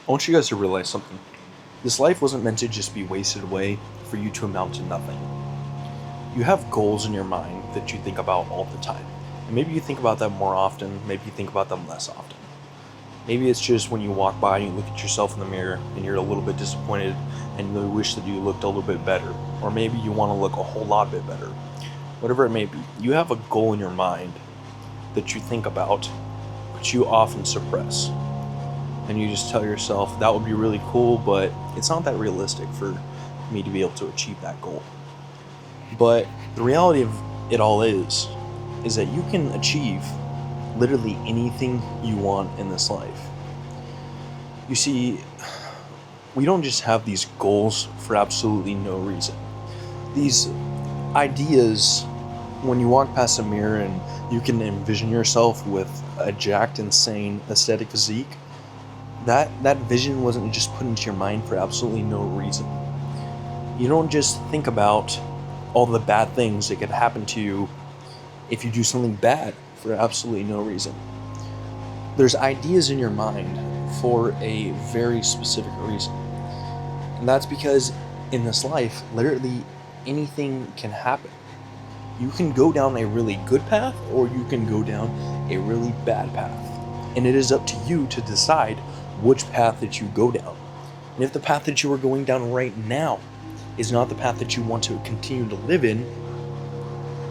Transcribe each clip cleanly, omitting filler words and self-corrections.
I want you guys to realize something. This life wasn't meant to just be wasted away for you to amount to nothing. You have goals in your mind that you think about all the time. And maybe you think about them more often, maybe you think about them less often. Maybe it's just when you walk by and you look at yourself in the mirror and you're a little bit disappointed and you wish that you looked a little bit better. Or maybe you want to look a whole lot bit better. Whatever it may be, you have a goal in your mind that you think about, but you often suppress. And you just tell yourself, that would be really cool, but it's not that realistic for me to be able to achieve that goal. But the reality of it all is that you can achieve literally anything you want in this life. You see, we don't just have these goals for absolutely no reason. These ideas, when you walk past a mirror and you can envision yourself with a jacked, insane aesthetic physique, that vision wasn't just put into your mind for absolutely no reason. You don't just think about all the bad things that could happen to you if you do something bad for absolutely no reason. There's ideas in your mind for a very specific reason. And that's because in this life, literally anything can happen. You can go down a really good path or you can go down a really bad path. And it is up to you to decide which path that you go down. And if the path that you are going down right now is not the path that you want to continue to live in,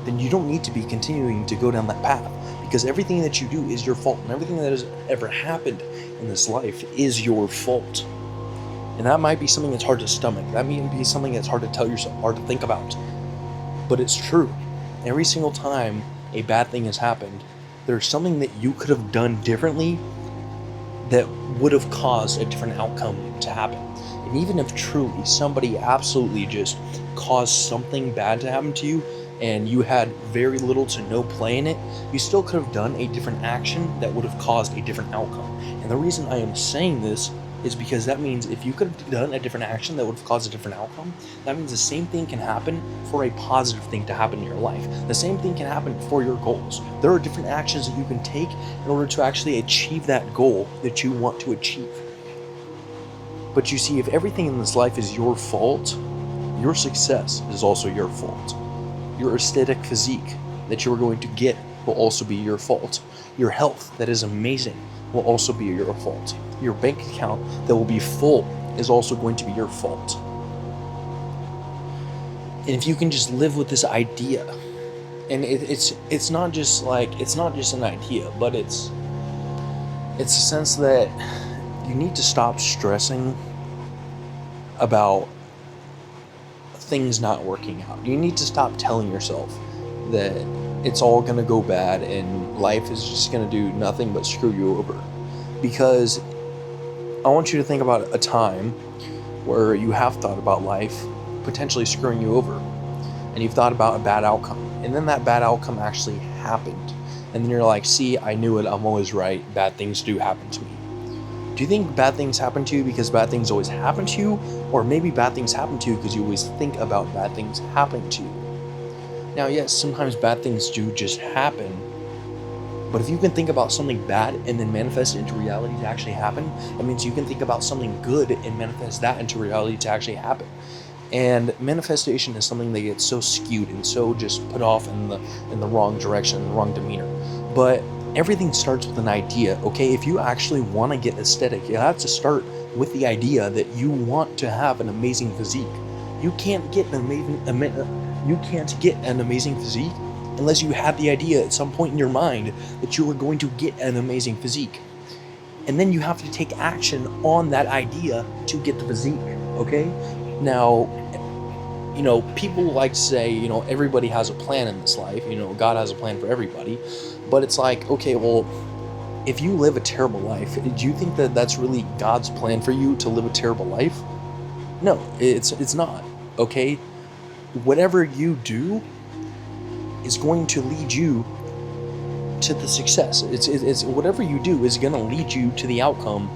then you don't need to be continuing to go down that path, because everything that you do is your fault, and everything that has ever happened in this life is your fault. And that might be something that's hard to stomach. That might be something that's hard to tell yourself, hard to think about. But it's true. Every single time a bad thing has happened, there's something that you could have done differently that would have caused a different outcome to happen. And even if truly somebody absolutely just caused something bad to happen to you and you had very little to no play in it, you still could have done a different action that would have caused a different outcome. And the reason I am saying this is because that means if you could have done a different action that would have caused a different outcome, that means the same thing can happen for a positive thing to happen in your life. The same thing can happen for your goals. There are different actions that you can take in order to actually achieve that goal that you want to achieve. But you see, if everything in this life is your fault, your success is also your fault. Your aesthetic physique that you are going to get will also be your fault. Your health that is amazing will also be your fault. Your bank account that will be full is also going to be your fault. And if you can just live with this idea, and it's not just an idea, but it's a sense that you need to stop stressing about things not working out. You need to stop telling yourself that it's all going to go bad and life is just going to do nothing but screw you over. Because I want you to think about a time where you have thought about life potentially screwing you over, and you've thought about a bad outcome, and then that bad outcome actually happened, and then you're like, see, I knew it, I'm always right, bad things do happen to me. Do you think bad things happen to you because bad things always happen to you, or maybe bad things happen to you because you always think about bad things happening to you? Now, yes, sometimes bad things do just happen, but if you can think about something bad and then manifest it into reality to actually happen, that means you can think about something good and manifest that into reality to actually happen. And manifestation is something that gets so skewed and so just put off in the wrong direction, the wrong demeanor. But everything starts with an idea, okay? If you actually want to get aesthetic, you have to start with the idea that you want to have an amazing physique. You can't get an amazing physique unless you have the idea at some point in your mind that you are going to get an amazing physique. And then you have to take action on that idea to get the physique, okay? Now, people like to say, everybody has a plan in this life, God has a plan for everybody, but it's like, okay, well, if you live a terrible life, do you think that that's really God's plan for you to live a terrible life? No, it's not, okay? Whatever you do is going to lead you to the success. It's whatever you do is going to lead you to the outcome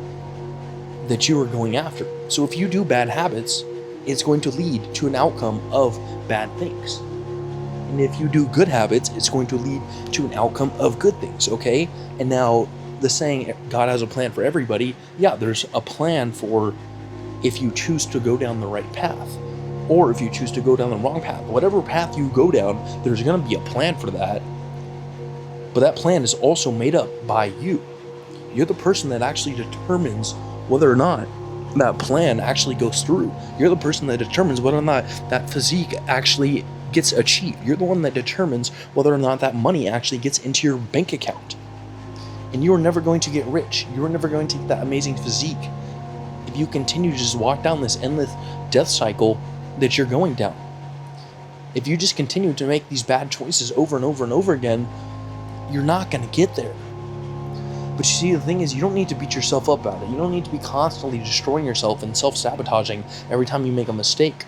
that you are going after. So if you do bad habits, it's going to lead to an outcome of bad things. And if you do good habits, it's going to lead to an outcome of good things, okay? And now, the saying, God has a plan for everybody. Yeah, there's a plan for if you choose to go down the right path, or if you choose to go down the wrong path. Whatever path you go down, there's going to be a plan for that. But that plan is also made up by you. You're the person that actually determines whether or not that plan actually goes through. You're the person that determines whether or not that physique actually gets achieved. You're the one that determines whether or not that money actually gets into your bank account. And you are never going to get rich. You are never going to get that amazing physique if you continue to just walk down this endless death cycle that you're going down. If you just continue to make these bad choices over and over and over again, you're not going to get there. But you see, the thing is, you don't need to beat yourself up about it. You don't need to be constantly destroying yourself and self-sabotaging every time you make a mistake.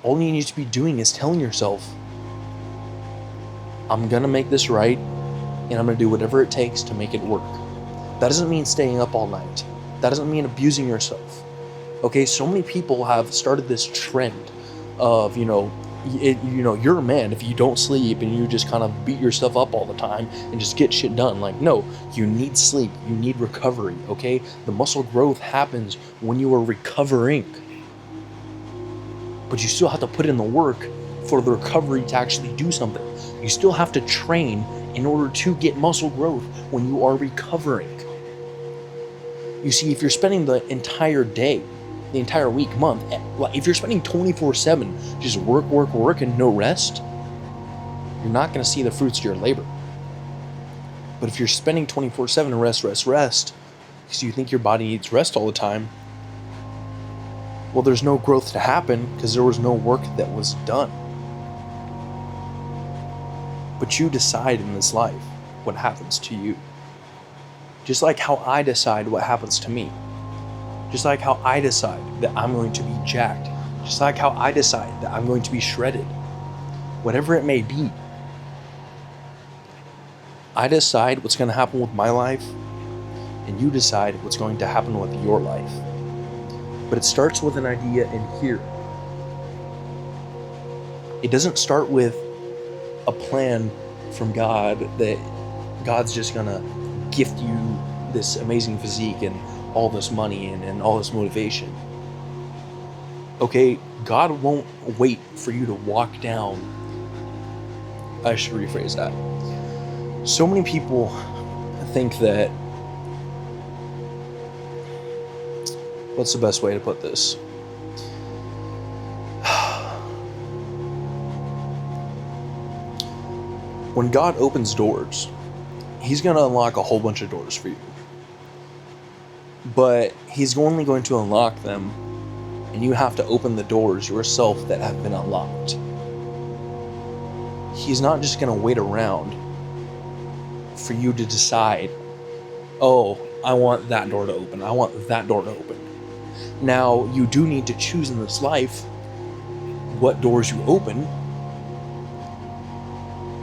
All you need to be doing is telling yourself, I'm going to make this right, and I'm going to do whatever it takes to make it work. That doesn't mean staying up all night. That doesn't mean abusing yourself. Okay, so many people have started this trend of, you're a man if you don't sleep and you just kind of beat yourself up all the time and just get shit done. Like, no, you need sleep, you need recovery, okay? The muscle growth happens when you are recovering. But you still have to put in the work for the recovery to actually do something. You still have to train in order to get muscle growth when you are recovering. You see, if you're spending the entire day, the entire week, month, if you're spending 24/7 just work and no rest, you're not going to see the fruits of your labor. But if you're spending 24/7 rest because you think your body needs rest all the time, well, there's no growth to happen because there was no work that was done. But you decide in this life what happens to you. Just like how I decide what happens to me. Just like how I decide that I'm going to be jacked. Just like how I decide that I'm going to be shredded. Whatever it may be. I decide what's going to happen with my life, and you decide what's going to happen with your life. But it starts with an idea in here. It doesn't start with a plan from God that God's just going to gift you this amazing physique and all this money and all this motivation. Okay, God won't wait for you to walk down. I should rephrase that. So many people think that, what's the best way to put this? When God opens doors, He's going to unlock a whole bunch of doors for you. But He's only going to unlock them, and you have to open the doors yourself that have been unlocked. He's not just going to wait around for you to decide, oh, I want that door to open, I want that door to open. Now, you do need to choose in this life what doors you open,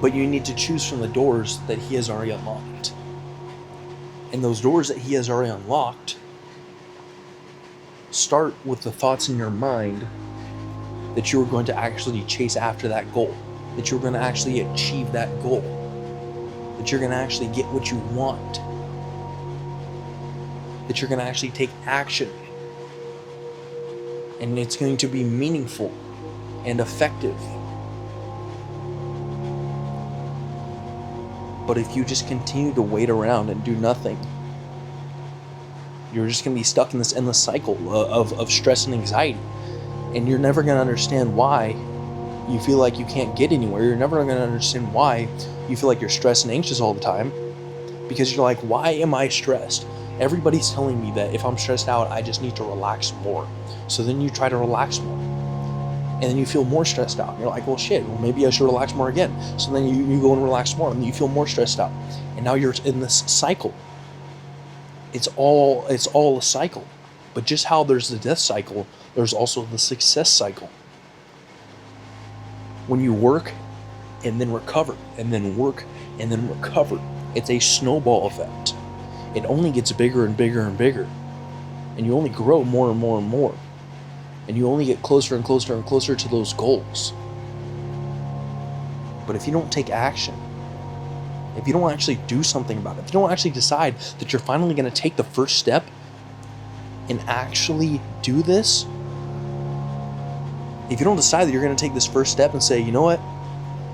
but you need to choose from the doors that He has already unlocked. And those doors that He has already unlocked start with the thoughts in your mind that you're going to actually chase after that goal, that you're going to actually achieve that goal, that you're going to actually get what you want, that you're going to actually take action, and it's going to be meaningful and effective. But if you just continue to wait around and do nothing, you're just going to be stuck in this endless cycle of stress and anxiety. And you're never going to understand why you feel like you can't get anywhere. You're never going to understand why you feel like you're stressed and anxious all the time. Because you're like, why am I stressed? Everybody's telling me that if I'm stressed out, I just need to relax more. So then you try to relax more. And then you feel more stressed out. You're like, well, shit, well, maybe I should relax more again. So then you go and relax more, and you feel more stressed out. And now you're in this cycle. It's all a cycle. But just how there's the death cycle, there's also the success cycle. When you work and then recover, and then work and then recover, it's a snowball effect. It only gets bigger and bigger and bigger. And you only grow more and more and more. And you only get closer and closer and closer to those goals. But if you don't take action, if you don't actually do something about it, if you don't actually decide that you're finally going to take the first step and actually do this, if you don't decide that you're going to take this first step and say, you know what,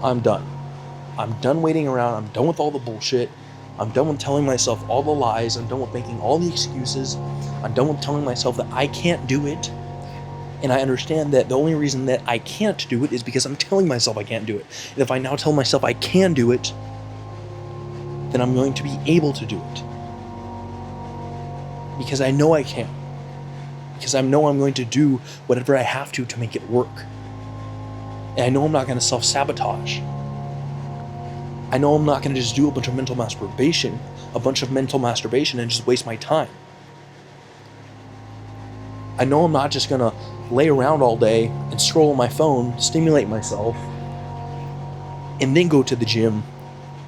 I'm done. I'm done waiting around. I'm done with all the bullshit. I'm done with telling myself all the lies. I'm done with making all the excuses. I'm done with telling myself that I can't do it. And I understand that the only reason that I can't do it is because I'm telling myself I can't do it. And if I now tell myself I can do it, then I'm going to be able to do it. Because I know I can. Because I know I'm going to do whatever I have to make it work. And I know I'm not going to self-sabotage. I know I'm not going to just do a bunch of mental masturbation and just waste my time. I know I'm not just going to lay around all day and scroll on my phone, stimulate myself, and then go to the gym,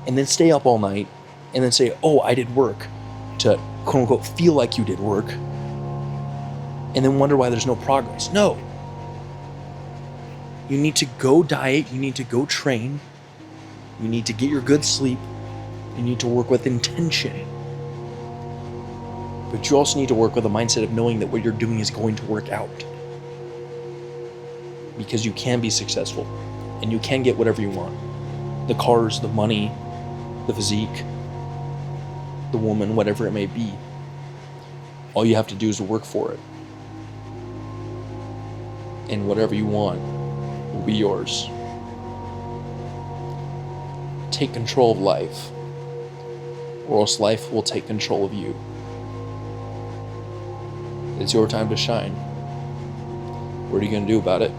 and then stay up all night, and then say, oh, I did work, to quote unquote feel like you did work, and then wonder why there's no progress. No. You need to go diet, you need to go train, you need to get your good sleep, you need to work with intention. But you also need to work with a mindset of knowing that what you're doing is going to work out. Because you can be successful, and you can get whatever you want. The cars, the money, the physique, the woman, whatever it may be. All you have to do is work for it. And whatever you want will be yours. Take control of life, or else life will take control of you. It's your time to shine. What are you going to do about it?